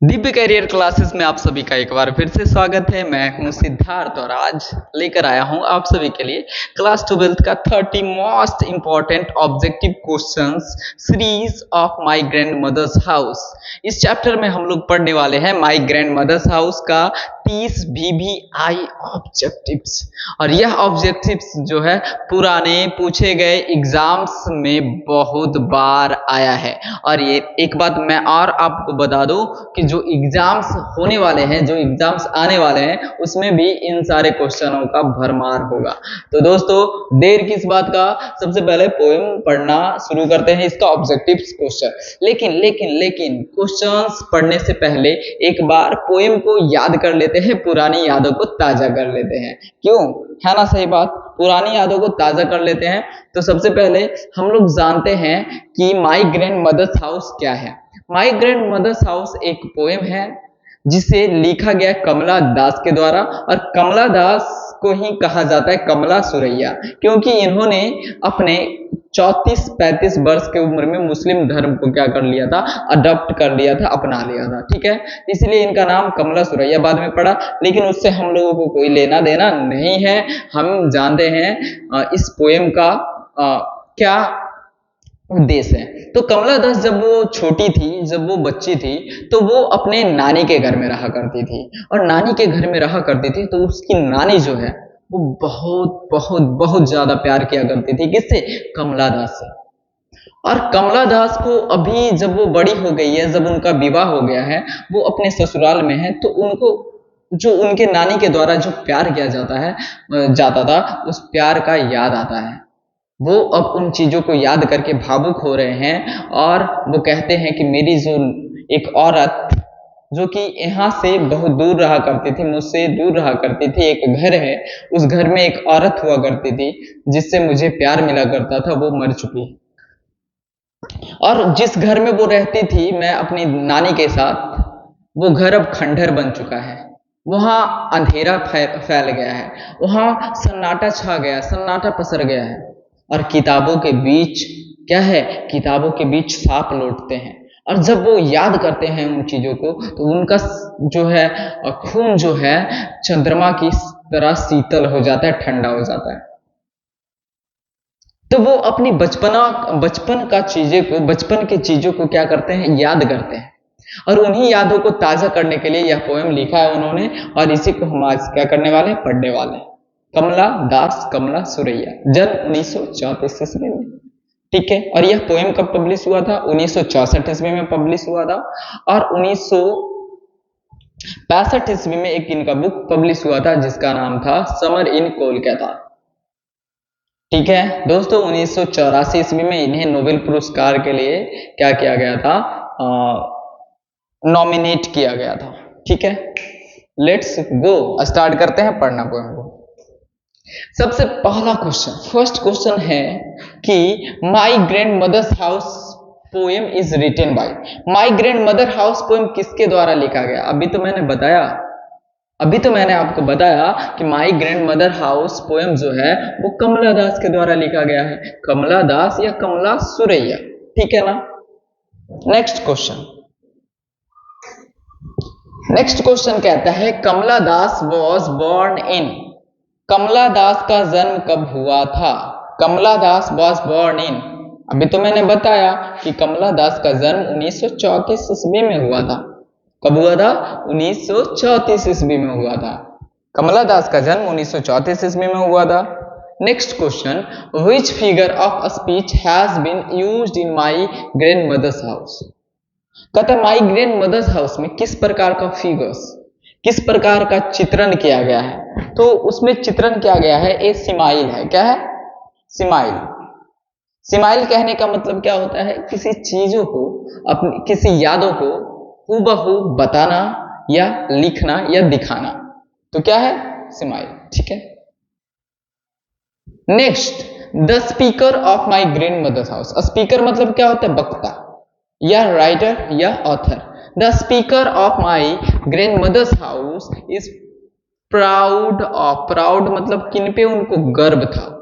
Divya career classes में आप सभी का एक बार फिर से स्वागत है। मैं हूं सिद्धार्थ और आज लेकर आया हूं आप सभी के लिए क्लास 12th का 30 most important objective questions series of my grandmother's house. इस चैप्टर में हम लोग पढ़ने वाले हैं माय ग्रैंड मदर्स हाउस का 30 VVI ऑब्जेक्टिव्स। और यह ऑब्जेक्टिव्स जो है पुराने पूछे गए एग्जाम्स में बहुत बार आया है। और ये एक बात मैं और आपको बता दूं कि जो एग्जाम्स होने वाले हैं, जो एग्जाम्स आने वाले हैं, उसमें भी इन सारे क्वेश्चनों का भरमार होगा। तो दोस्तों देर किस बात का, सबसे पहले पोएम पढ़ना शुरू करते हैं, इसका ऑब्जेक्टिव्स क्वेश्चन। लेकिन क्वेश्चंस पढ़ने से पहले एक बार पोएम को याद कर लेते हैं, पुरानी यादों को ताजा कर लेते हैं। क्यों, है ना सही बात, पुरानी यादों को ताजा कर लेते हैं। तो सबसे पहले हम लोग जानते हैं कि माय ग्रैंड मदर्स हाउस क्या है। माय ग्रैंड मदर्स हाउस एक पोएम है जिसे लिखा गया कमला दास के द्वारा, और कमला दास को ही कहा जाता है कमला सुरैया, क्योंकि इन्होंने अपने 34-35 वर्ष की उम्र में मुस्लिम धर्म को क्या कर लिया था, अडॉप्ट कर लिया था, अपना लिया था। ठीक है, इसलिए इनका नाम कमला सुरैया बाद में पड़ा, लेकिन उससे हम लोगों को कोई लेना देना नहीं है। हम जानते हैं इस पोएम का क्या उद्देश्य है। तो कमला दास जब वो छोटी थी, जब वो बच्ची थी, तो वो अपने नानी के घर में रहा करती थी, और नानी के घर में रहा करती थी तो उसकी नानी जो है वो बहुत बहुत बहुत ज्यादा प्यार किया करती थी। किससे? कमला दास से। और कमला दास को अभी जब वो बड़ी हो गई है, जब उनका विवाह हो गया है, वो अपने ससुराल में है, तो उनको जो उनके नानी के द्वारा जो प्यार किया जाता था, उस प्यार का याद आता है। वो अब उन चीजों को याद करके भावुक हो रहे हैं, और वो कहते हैं कि मेरी जो एक औरत जो कि यहाँ से बहुत दूर रहा करती थी, मुझसे दूर रहा करती थी, एक घर है, उस घर में एक औरत हुआ करती थी जिससे मुझे प्यार मिला करता था, वो मर चुकी है। और जिस घर में वो रहती थी मैं अपनी नानी के साथ, वो घर अब खंडहर बन चुका है। वहां अंधेरा फैल गया है, वहां सन्नाटा छा गया, सन्नाटा पसर गया है, और किताबों के बीच क्या है, किताबों के बीच सांप लौटते हैं। और जब वो याद करते हैं उन चीजों को, तो उनका जो है खून जो है चंद्रमा की तरह शीतल हो जाता है, ठंडा हो जाता है। तो वो अपनी बचपन की चीजों को क्या करते हैं, याद करते हैं, और उन्हीं यादों को ताजा करने के लिए यह पोएम लिखा है उन्होंने, और इसी को हम आज क्या करने वाले हैं, पढ़ने वाले हैं। कमला दास, कमला सुरैया, जन्म 1934 ईस्वी में। ठीक है, और यह पोएम कब पब्लिश हुआ था? 1964 ईस्वी में पब्लिश हुआ था। और 1965 ईस्वी में एक इनका बुक पब्लिश हुआ था जिसका नाम था समर इन कोलकाता। ठीक है दोस्तों, 1984 ईस्वी में इन्हें नोबेल पुरस्कार के लिए क्या किया गया था, नॉमिनेट किया गया था। ठीक है, लेट्स गो, स्टार्ट करते हैं पढ़ना पोएम को। सबसे पहला क्वेश्चन, फर्स्ट क्वेश्चन है कि my grandmother's house poem is written by. My grand mother house poem किसके द्वारा लिखा गया? अभी तो मैंने आपको बताया कि my grand mother house poem जो है वो कमला दास के द्वारा लिखा गया है। कमला दास या कमला सुरैया, ठीक है ना। नेक्स्ट क्वेश्चन कहता है Kamala Das was born in. Kamala दास का जन्म कब हुआ था? कमला दास वॉज बोर्न इन, अभी तो मैंने बताया कि कमला दास का जन्म 1934 ईस्वी में हुआ था। कब हुआ था? 1934 ईस्वी में हुआ था। कमला दास का जन्म 1934 ईस्वी में हुआ था। Next question, which figure of speech has been used in my grandmother's house. कहता है माय ग्रैंड मदर्स हाउस में किस प्रकार का फिगर्स, किस प्रकार का चित्रण किया गया है? तो उसमें चित्रण किया गया है, ए सिमाइल है। क्या है? सिमाइल। सिमाइल कहने का मतलब क्या होता है? किसी चीजों को, अपनी किसी यादों को हूबहू बताना या लिखना या दिखाना, तो क्या है? सिमाइल। ठीक है। Next, the speaker of my grandmother's house. Speaker मतलब क्या होता है? वक्ता या राइटर या author. The speaker of my grandmother's house is proud of. Proud मतलब किन पे उनको गर्व था?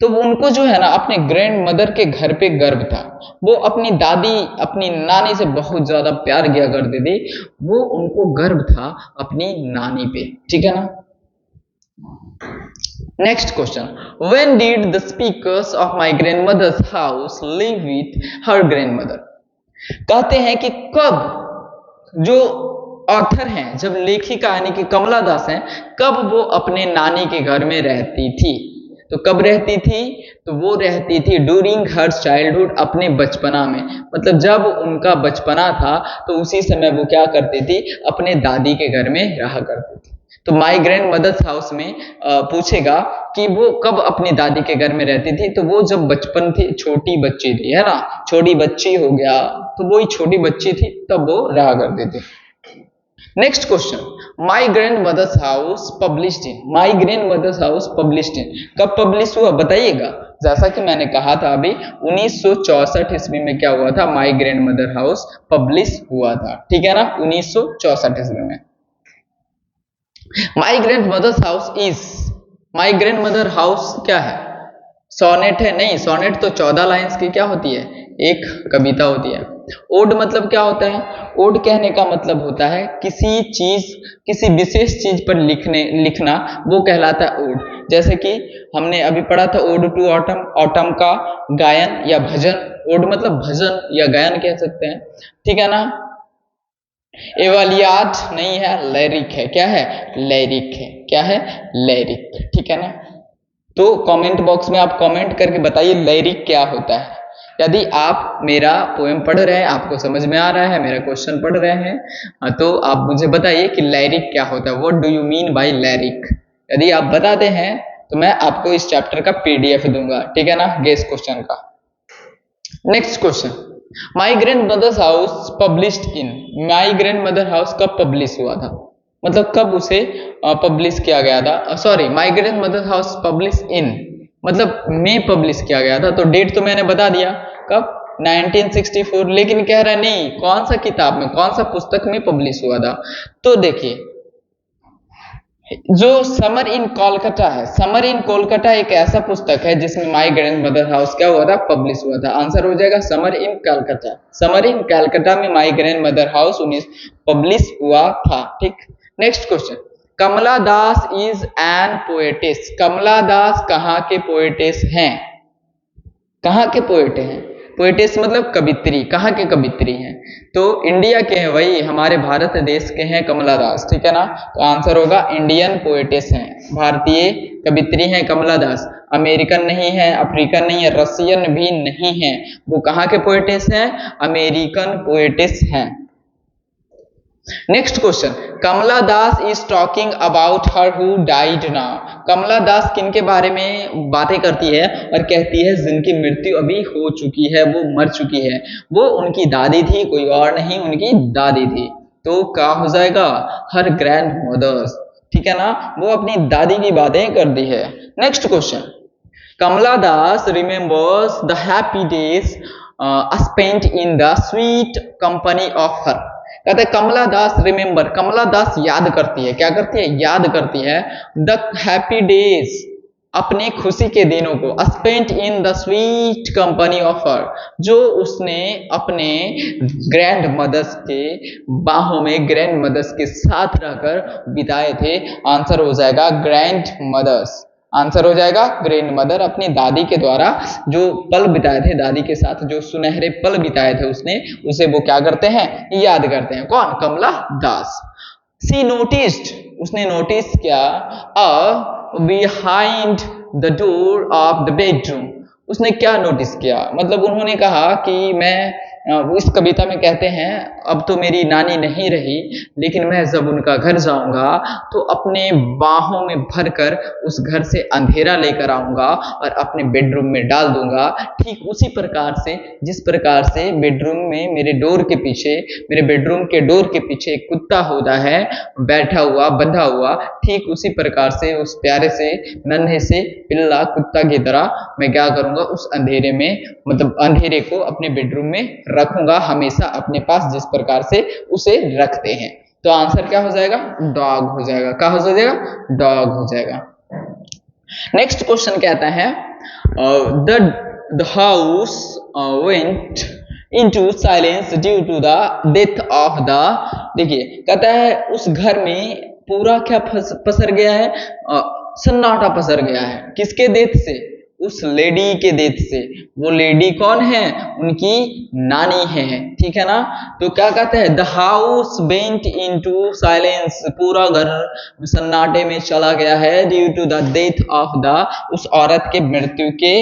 तो उनको जो है ना अपने ग्रैंड मदर के घर पे गर्व था। वो अपनी दादी अपनी नानी से बहुत ज्यादा प्यार किया करती थी। वो उनको गर्व था अपनी नानी पे, ठीक है ना। Next question, when did the speakers of my grandmother's house live with her grandmother. कहते हैं कि कब जो ऑथर हैं, जब लेखिका यानी कि कमला दास हैं, कब वो अपने नानी के घर में रहती थी। तो कब रहती थी, तो वो रहती थी ड्यूरिंग हर चाइल्डहुड, अपने बचपना में। मतलब जब उनका बचपना था तो उसी समय वो क्या करती थी, अपने दादी के घर में रहा करती थी। तो माई ग्रैंड मदर्स हाउस में पूछेगा कि वो कब अपनी दादी के घर में रहती थी, तो वो जब बचपन थी, छोटी बच्ची थी, है ना, छोटी बच्ची हो गया, तो वही छोटी बच्ची थी तब वो रहा करती थी। Next question, my grandmother's house published in. My grandmother's house published in कब पब्लिश हुआ बताइएगा। जैसा कि मैंने कहा था अभी 1964 ईस्वी में क्या हुआ था, my grand mother house publish हुआ था, ठीक है ना, 1964 ईस्वी में। My grandmother's house is, my grand mother house क्या है, सोनेट है? नहीं, सोनेट तो 14 लाइंस की क्या होती है, एक कविता होती है। ओड मतलब क्या होता है, ओड कहने का मतलब होता है किसी चीज, किसी विशेष चीज पर लिखना, वो कहलाता है ओड। जैसे कि हमने अभी पढ़ा था ओड टू ऑटम, ऑटम का गायन या भजन। ओड मतलब भजन या गायन कह सकते हैं, ठीक है ना। एवालियाड नहीं है, लैरिक है। क्या है, लैरिक है। क्या है, लैरिक, ठीक है ना। तो कमेंट बॉक्स में आप कमेंट करके बताइए लैरिक क्या होता है। यदि आप मेरा पोएम पढ़ रहे हैं, आपको समझ में आ रहा है, मेरा क्वेश्चन पढ़ रहे हैं, तो आप मुझे बताइए कि लैरिक क्या होता है, what do you mean by lyric. यदि आप बताते हैं तो मैं आपको इस चैप्टर का पीडीएफ दूंगा, ठीक है ना, गेस क्वेश्चन का। Next question, my grandmother's house published in. My grand mother house कब पब्लिश हुआ था, मतलब कब उसे पब्लिश किया गया था। Sorry, my grand mother house publish in मतलब में पब्लिश किया गया था। तो डेट तो मैंने बता दिया, कब, 1964। लेकिन कह रहा है नहीं, कौन सा किताब में, कौन सा पुस्तक में पब्लिश हुआ था। तो देखिए, जो समर इन कोलकाता है, समर इन कोलकाता एक ऐसा पुस्तक है जिसमें माई ग्रैंड मदर हाउस क्या हुआ था, पब्लिश हुआ था। आंसर हो जाएगा summer in Calcutta. Summer in Calcutta में my grand mother house 19 publish हुआ था, ठीक। Next question, Kamala Das is an poetess. Kamala Das कहाँ के पोएटिस हैं, कहाँ के पोएट हैं, पोएटिस मतलब कवित्री, कहाँ के कवित्री हैं, तो इंडिया के हैं, वही हमारे भारत देश के हैं कमला दास, ठीक है ना। तो आंसर होगा इंडियन पोएटिस हैं, भारतीय कवित्री हैं कमला दास। अमेरिकन नहीं है, अफ्रीकन नहीं है, रसियन भी नहीं है, वो कहाँ के पोएटिस हैं, अमेरिकन पोएटिस हैं। Next question, Kamala Das is talking about her who died now. Kamala Das किनके बारे में बातें करती है और कहती है जिनकी मृत्यु अभी हो चुकी है, वो मर चुकी है। वो उनकी दादी थी, कोई और नहीं, उनकी दादी थी। तो क्या हो जाएगा, हर ग्रैंड मदर्स, ठीक है ना, वो अपनी दादी की बातें करती है। Next question, Kamala Das remembers the happy days spent in the sweet company of her. कहते हैं कमला दास रिमेंबर, कमला दास याद करती है, क्या करती है, याद करती है, द हैप्पी डेज, अपने खुशी के दिनों को, spent in the sweet company of हर, जो उसने अपने ग्रैंड मदर्स के बाहों में, ग्रैंड मदर्स के साथ रहकर बिताए थे। आंसर हो जाएगा ग्रैंड मदर्स। आंसर हो जाएगा ग्रैंड मदर, अपनी दादी के द्वारा जो पल बिताए थे, दादी के साथ जो सुनहरे पल बिताए थे उसने, उसे वो क्या करते हैं, याद करते हैं। कौन, कमला दास। सी नोटिस्ड, उसने नोटिस किया, a behind the door of the bedroom. उसने क्या नोटिस किया, मतलब उन्होंने कहा कि मैं, इस कविता में कहते हैं, अब तो मेरी नानी नहीं रही, लेकिन मैं जब उनका घर जाऊंगा तो अपने बाहों में भरकर उस घर से अंधेरा लेकर आऊंगा और अपने बेडरूम में डाल दूंगा। ठीक उसी प्रकार से, जिस प्रकार से बेडरूम में मेरे डोर के पीछे, मेरे बेडरूम के डोर के पीछे एक कुत्ता होता है बैठा हुआ, बंधा हुआ, ठीक उसी प्रकार से उस प्यारे से नन्हे से पिल्ला कुत्ता की तरह मैं क्या करूंगा, उस अंधेरे में, मतलब अंधेरे को अपने बेडरूम में रखूंगा हमेशा अपने पास, जिस प्रकार से उसे रखते हैं। तो आंसर क्या हो जाएगा, डॉग हो जाएगा। क्या हो जाएगा, डॉग हो जाएगा। नेक्स्ट क्वेश्चन कहता है, the house went into silence due to the death of the, देखिए कहता है उस घर में पूरा क्या पसर गया है, सन्नाटा पसर गया है, किसके डेथ से, उस लेडी के डेथ से। वो लेडी कौन है, उनकी नानी है, ठीक है ना। तो क्या कहते हैं, the house went into silence, पूरा घर सन्नाटे में चला गया है, due to the death of the, उस औरत के मृत्यु के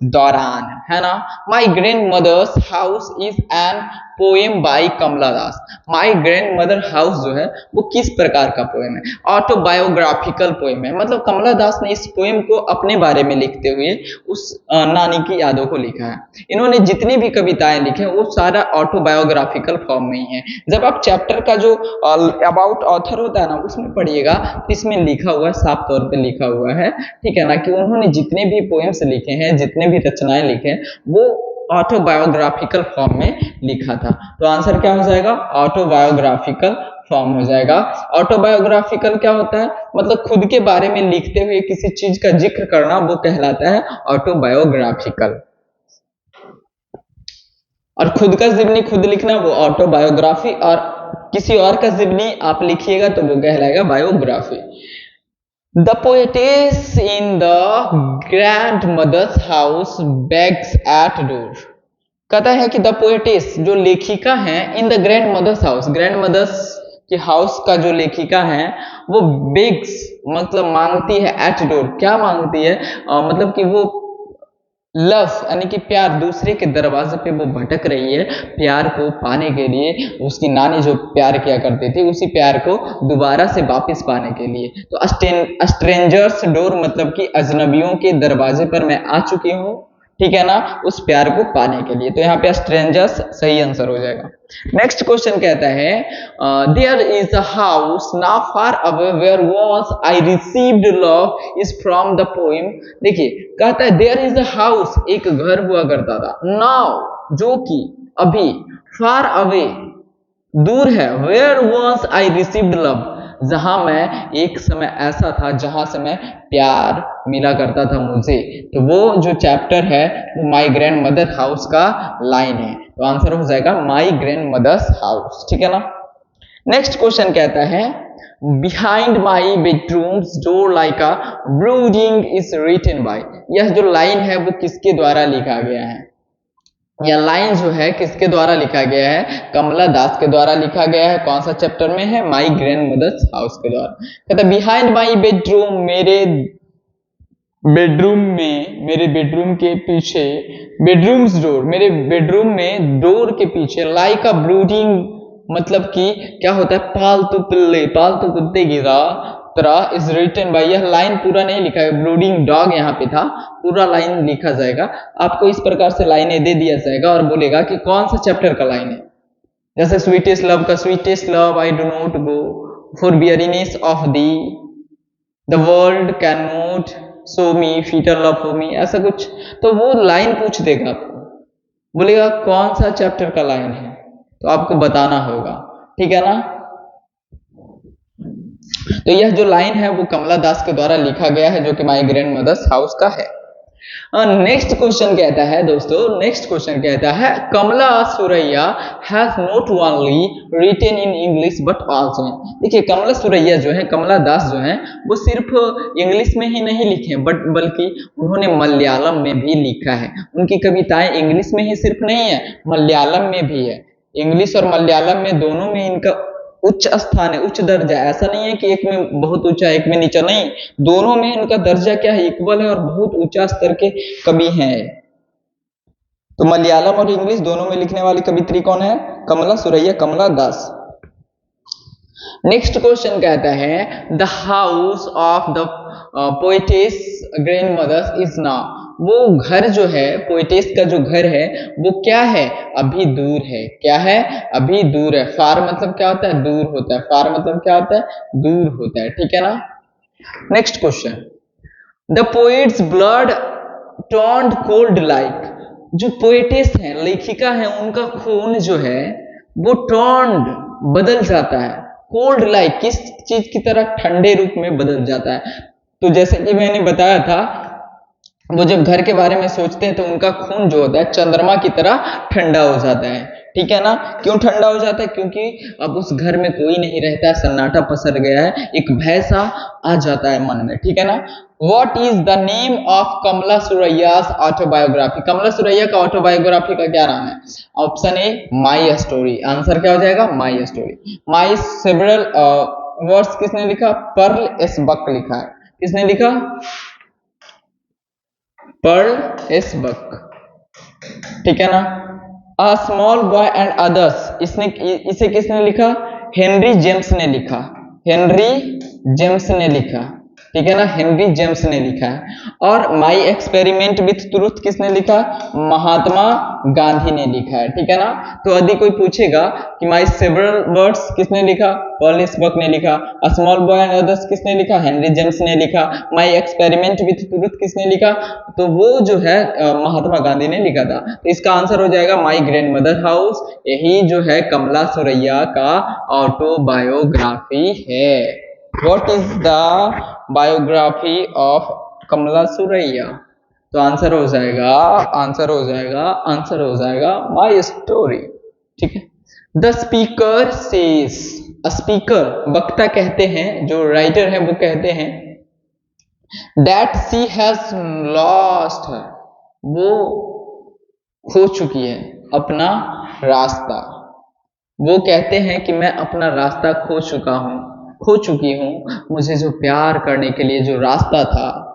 दौरान, है ना। My grandmother's house is an poem by Kamala Das. My grand mother house जो है वो किस प्रकार का पोएम है, ऑटोबायोग्राफिकल पोएम है, मतलब कमला दास ने इस पोएम को अपने बारे में लिखते हुए उस नानी की यादों को लिखा है। इन्होंने जितनी भी कविताएं लिखे वो सारा ऑटोबायोग्राफिकल फॉर्म में ही है। जब आप चैप्टर का जो अबाउट ऑथर होता है ना उसमें पढ़िएगा तो इसमें लिखा हुआ है, साफ तौर पे लिखा हुआ है, ठीक है ना, कि उन्होंने जितने भी पोएम्स लिखे हैं, जितने भी रचनाएं लिखे हैं वो ऑटोबायोग्राफिकल फॉर्म में लिखा था। तो आंसर क्या हो जाएगा, ऑटोबायोग्राफिकल फॉर्म हो जाएगा। ऑटोबायोग्राफिकल क्या होता है, मतलब खुद के बारे में लिखते हुए किसी चीज का जिक्र करना, वो कहलाता है ऑटोबायोग्राफिकल। और खुद का जीवनी खुद लिखना वो ऑटोबायोग्राफी, और किसी और का जीवनी आप लिखिएगा तो वो कहलाएगा biography. The poetess in the grandmother's house begs at door। कहता है कि द पोएटेस जो लेखिका है in the grandmother's house, grandmother's के हाउस का जो लेखिका है वो बेग्स मतलब मांगती है, एट डोर क्या मांगती है, मतलब कि वो लव यानी कि प्यार, दूसरे के दरवाजे पे वो भटक रही है प्यार को पाने के लिए, उसकी नानी जो प्यार किया करती थी उसी प्यार को दोबारा से वापस पाने के लिए। तो स्ट्रेंजर्स डोर मतलब कि अजनबियों के दरवाजे पर मैं आ चुकी हूँ, ठीक है ना, उस प्यार को पाने के लिए। तो यहाँ पे स्ट्रेंजर्स सही आंसर हो जाएगा। नेक्स्ट क्वेश्चन कहता है there is a house now far away where once I received love is from the poem. देखिए कहता है देयर इज अ हाउस, एक घर हुआ करता था, नाउ जो कि अभी, फार अवे दूर है, where once I received love जहां मैं एक समय ऐसा था जहां से मैं प्यार मिला करता था मुझे। तो वो जो चैप्टर है वो माई ग्रैंड मदर हाउस का लाइन है। तो आंसर हो जाएगा माई ग्रैंड मदर्स हाउस, ठीक है ना। नेक्स्ट क्वेश्चन कहता है behind my bedroom's door like a brooding is written by. यह जो लाइन है वो किसके द्वारा लिखा गया है, यह लाइन जो है किसके द्वारा लिखा गया है, कमला दास के द्वारा लिखा गया है। कौन सा चैप्टर में है, माई ग्रैंड मदर्स हाउस के द्वारा। कहता बिहाइंड माई बेडरूम, मेरे बेडरूम में, मेरे बेडरूम के पीछे, बेडरूम्स डोर मेरे बेडरूम में डोर के पीछे, लाइक अ ब्रूडिंग मतलब कि क्या होता है, पालतू पिल्ले, पालतू कुत्ते की तरह इज रिटन बाय। यह लाइन पूरा नहीं लिखा है, ब्रूडिंग डॉग यहाँ पे था, पूरा लाइन लिखा जाएगा। आपको इस प्रकार से लाइनें दे दिया जाएगा और बोलेगा कि कौन सा चैप्टर का लाइन है। जैसे स्वीटेस्ट लव का sweetest love I do not go for weariness of thee, the world can not show me fitter love for me, ऐसा कुछ। तो वो लाइन पूछ देगा आपको, बोलेगा कौन सा चैप्टर का लाइन है, तो आपको बताना होगा, ठीक है ना। तो यह जो लाइन है वो कमला दास के द्वारा लिखा गया है जो कि माई ग्रैंड मदर्स हाउस का है। नेक्स्ट क्वेश्चन कहता है दोस्तों, नेक्स्ट क्वेश्चन कहता है Kamala Suraiya has not only written in English but also. देखिए कमला सुरैया जो है, कमला दास जो है वो सिर्फ इंग्लिश में ही नहीं लिखे बल्कि उन्होंने मलयालम में भी लिखा है। उनकी कविताएं इंग्लिश में ही सिर्फ नहीं है, मलयालम में भी है। इंग्लिश और मलयालम में दोनों में इनका उच्च स्थान है, उच्च दर्जा। ऐसा नहीं है कि एक में बहुत ऊंचा एक में नीचा, नहीं, दोनों में इनका दर्जा क्या है, इक्वल है और बहुत ऊंचा स्तर के कवि हैं। तो मलयालम और इंग्लिश दोनों में लिखने वाली कवित्री कौन है, कमला सुरैया, कमला दास। नेक्स्ट क्वेश्चन कहता है the house of the poetess grandmother's is now. वो घर जो है, पोएटेस का जो घर है वो क्या है, अभी दूर है। क्या है, अभी दूर है। फार मतलब क्या होता है, दूर होता है। फार मतलब क्या होता है, दूर होता है, ठीक है ना। Next question the poets blood turned cold like. जो पोएटेस है, लेखिका है, उनका खून जो है वो टर्न्ड बदल जाता है, कोल्ड लाइक किस चीज की तरह, ठंडे रूप में बदल जाता है। तो जैसे कि मैंने बताया था वो जब घर के बारे में सोचते हैं तो उनका खून जो होता है चंद्रमा की तरह ठंडा हो जाता है। ठीक है ना? क्यों ठंडा हो जाता है? क्योंकि अब उस घर में कोई नहीं रहता है, सन्नाटा पसर गया है, एक भय सा आ जाता है मन में। ठीक है ना? What is the name of Kamala सुरैया's ऑटोबायोग्राफी? कमला सुरैया का ऑटोबायोग्राफी का क्या नाम है? Option A my story. Answer क्या हो जाएगा? My story. My several words किसने लिखा? पर्ल एस बक लिखा है। किसने लिखा? Pearl S Buck. ठीक है ना? A small boy and others, इसे किसने लिखा? हेनरी जेम्स ने लिखा। हेनरी जेम्स ने लिखा। ठीक है ना? हेनरी जेम्स ने लिखा है। और माई एक्सपेरिमेंट विथ ट्रूथ किसने लिखा? महात्मा गांधी ने लिखा है। ठीक है ना? तो यदि कोई पूछेगा कि माई सेवरल वर्ड्स किसने लिखा? पॉल एसबर्ग ने लिखा। अ स्मॉल बॉय एंड अदर्स किसने लिखा? हेनरी जेम्स ने लिखा। माई एक्सपेरिमेंट विथ ट्रूथ किसने लिखा? तो वो जो है महात्मा गांधी ने लिखा था। तो इसका आंसर हो जाएगा माई ग्रैंड मदर हाउस। यही जो है कमला सुरैया का ऑटोबायोग्राफी है। What is the biography of कमला सुरैया? तो आंसर हो जाएगा माई स्टोरी। ठीक है? द स्पीकर सेज, स्पीकर वक्ता कहते हैं, जो राइटर है वो कहते हैं दैट शी हैज लॉस्ट, वो खो चुकी है अपना रास्ता। वो कहते हैं कि मैं अपना रास्ता खो चुकी हूँ। मुझे जो प्यार करने के लिए जो रास्ता था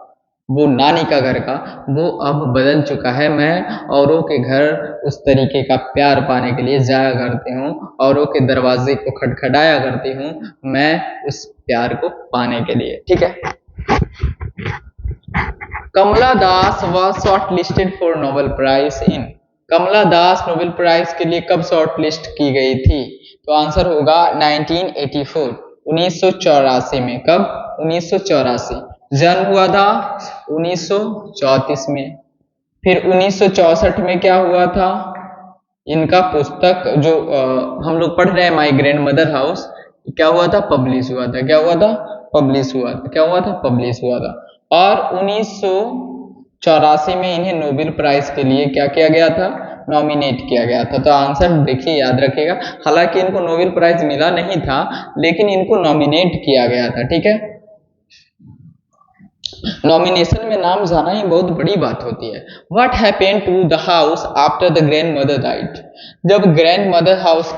वो नानी का घर का, वो अब बदल चुका है। मैं औरों के घर उस तरीके का प्यार पाने के लिए जाया करती हूँ, औरों के दरवाजे को खटखटाया करती हूँ, मैं उस प्यार को पाने के लिए। ठीक है? Kamala Das was short listed for Nobel prize in, Kamala Das Nobel prize के लिए कब शॉर्ट लिस्ट की गई थी? तो आंसर होगा 1984, 1984 में। कब? 1984। जन्म हुआ था 1934 में। फिर 1964 में क्या हुआ था? इनका पुस्तक जो हम लोग पढ़ रहे हैं माई ग्रैंड मदर हाउस, क्या हुआ था? पब्लिश हुआ था। क्या हुआ था? पब्लिश हुआ था। क्या हुआ था? पब्लिश हुआ था। और 1984 में इन्हें नोबेल प्राइज के लिए क्या किया गया था? नॉमिनेट किया गया था। तो आंसर देखिए, याद रखिएगा, हालांकि इनको नोबेल प्राइज मिला नहीं था, लेकिन इनको नॉमिनेट किया गया था। ठीक है? नॉमिनेशन में नाम जाना ही बहुत बड़ी बात होती है। What happened to the house after the grandmother died? जब ग्रैंड मदर हाउस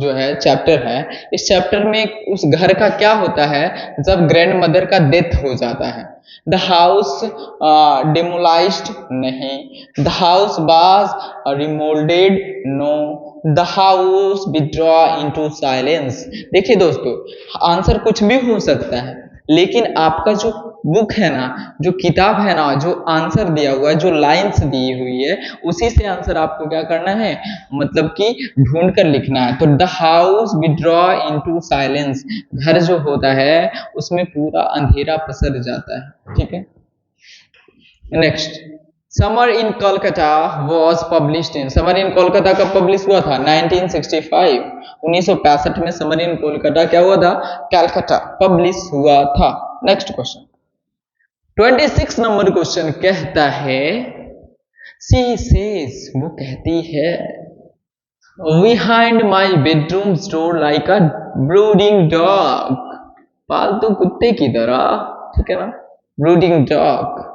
जो है चैप्टर है, इस चैप्टर में उस घर का क्या होता है जब ग्रैंड मदर का डेथ हो जाता है? The house demolished? नहीं। The house was remoulded? No. The house withdraw into silence? देखिए दोस्तों, आंसर कुछ भी हो सकता है, लेकिन आपका जो बुक है ना, जो किताब है ना, जो आंसर दिया हुआ है, जो लाइंस दी हुई है, उसी से आंसर आपको क्या करना है, मतलब कि ढूंढ कर लिखना है। तो the house withdraw into silence, घर जो होता है उसमें पूरा अंधेरा पसर जाता है। ठीक है? Next, summer in Kolkata was published in, summer in Kolkata कब पब्लिश हुआ था? 1965, 1965 में समर इन कोलकाता क्या हुआ था? कैलकाटा पब्लिश हुआ था। नेक्स्ट क्वेश्चन, 26 नंबर क्वेश्चन कहता है, सी सेज, वो कहती है, behind my bedroom door like a brooding dog, पालतू कुत्ते की तरह। ठीक है ना? Brooding dog.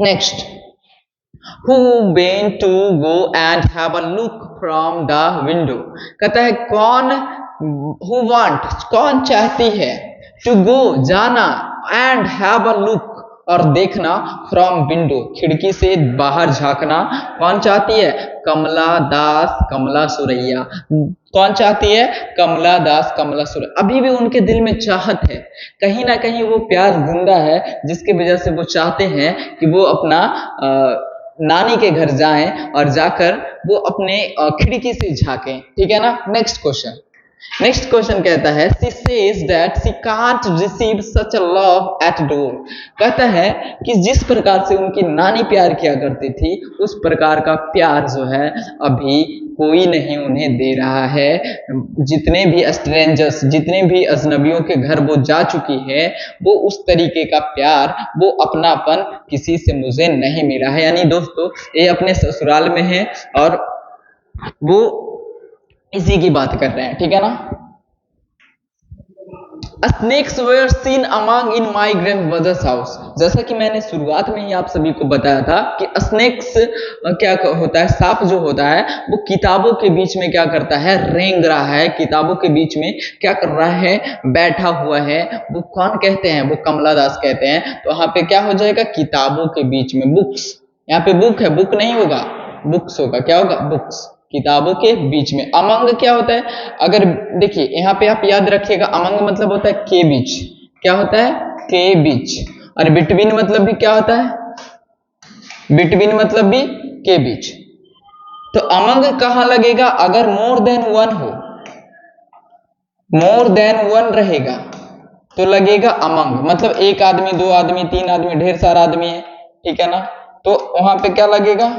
Next, who went to go and have a look from the window? कहता है कौन, who want, कौन चाहती है, to go जाना, and have a look और देखना, from window खिड़की से बाहर झांकना, कौन चाहती है? कमला दास कमला सुरैया। कौन चाहती है? कमला दास कमला सुरैया। अभी भी उनके दिल में चाहत है, कहीं ना कहीं वो प्यार जिंदा है, जिसकी वजह से वो चाहते हैं कि वो अपना नानी के घर जाएं और जाकर वो अपने खिड़की से झांकें। ठीक है ना? नेक्स्ट क्वेश्चन, नेक्स्ट क्वेश्चन कहता है she says that she can't receive such a love at door. कहता है कि जिस प्रकार से उनकी नानी प्यार किया करती थी उस प्रकार का प्यार जो है अभी कोई नहीं उन्हें दे रहा है। जितने भी स्ट्रेंजर्स, जितने भी अजनबियों के घर वो जा चुकी है, वो उस तरीके का प्यार, वो अपनापन किसी से मुझे नहीं मिला है। यानी दोस्तों ये अपने ससुराल में है और वो इसी की बात कर रहे हैं, ठीक है ना। Snakes were seen among in my grandmother's house. जैसा कि मैंने शुरुआत में ही आप सभी को बताया था कि स्नेक्स क्या होता है, सांप जो होता है वो किताबों के बीच में क्या करता है, रेंग रहा है, किताबों के बीच में क्या कर रहा है, बैठा हुआ है। वो कौन कहते हैं, वो कमला दास कहते हैं। तो यहाँ पे क्या हो जाएगा, किताबों के बीच में, बुक्स, यहाँ पे बुक है, बुक नहीं होगा, बुक्स होगा। क्या होगा, बुक्स, किताबों के बीच में। अमंग क्या होता है, अगर देखिए यहाँ पे आप याद रखिएगा, अमंग मतलब होता है के बीच। क्या होता है, के बीच। और बिटवीन मतलब भी क्या होता है, बिटवीन मतलब भी के बीच। तो अमंग कहां लगेगा, अगर मोर देन वन हो, मोर देन वन रहेगा तो लगेगा अमंग। मतलब एक आदमी, दो आदमी, तीन आदमी, ढेर सारा आदमी है, ठीक है ना। तो वहां पे क्या लगेगा,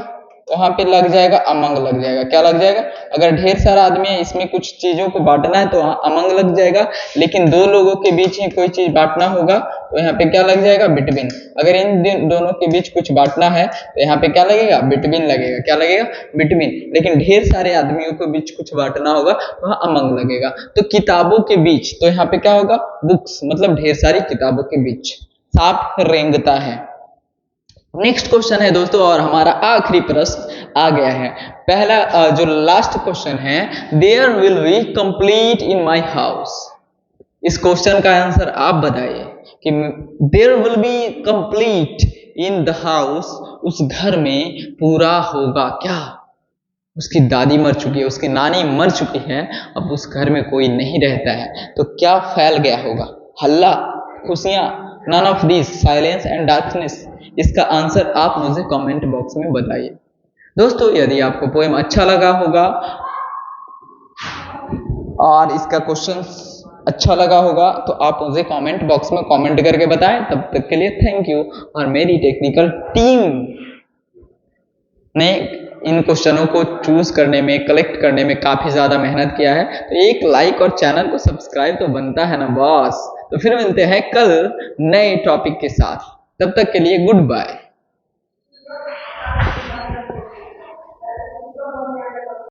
वहां पे लग जाएगा अमंग, लग जाएगा। क्या लग जाएगा, अगर ढेर सारा आदमी है, इसमें कुछ चीजों को बांटना है तो वहां अमंग लग जाएगा। लेकिन दो लोगों के बीच में कोई चीज बांटना होगा तो यहाँ पे क्या लग जाएगा, बिटवीन। अगर इन दोनों के बीच कुछ बांटना है तो यहाँ पे क्या लगेगा, बिटवीन लगेगा। क्या लगेगा, बिटवीन। लेकिन ढेर सारे आदमियों के बीच कुछ बांटना होगा तो वहां अमंग लगेगा। तो किताबों के बीच, तो यहाँ पे क्या होगा, बुक्स, मतलब ढेर सारी किताबों के बीच सांप रेंगता है। नेक्स्ट क्वेश्चन है दोस्तों, और हमारा आखिरी प्रश्न आ गया है। पहला जो लास्ट क्वेश्चन है, there will be complete in my house. इस क्वेश्चन का आंसर आप बताइए कि there will be complete in the house, उस घर में पूरा होगा क्या। उसकी दादी मर चुकी है, उसकी नानी मर चुकी है, अब उस घर में कोई नहीं रहता है, तो क्या फैल गया होगा, हल्ला, खुशियां, none of this, silence and darkness. इसका आंसर आप मुझे कमेंट बॉक्स में बताइए। दोस्तों यदि आपको पोएम अच्छा लगा होगा और इसका क्वेश्चन अच्छा लगा होगा तो आप मुझे कमेंट बॉक्स में कमेंट करके बताएं। तब तक के लिए थैंक यू। और मेरी टेक्निकल टीम ने इन क्वेश्चनों को चूज करने में, कलेक्ट करने में काफी ज्यादा मेहनत किया है, तो एक लाइक और चैनल को सब्सक्राइब तो बनता है ना बॉस। तो फिर मिलते हैं कल नए टॉपिक के साथ, तब तक के लिए गुड बाय।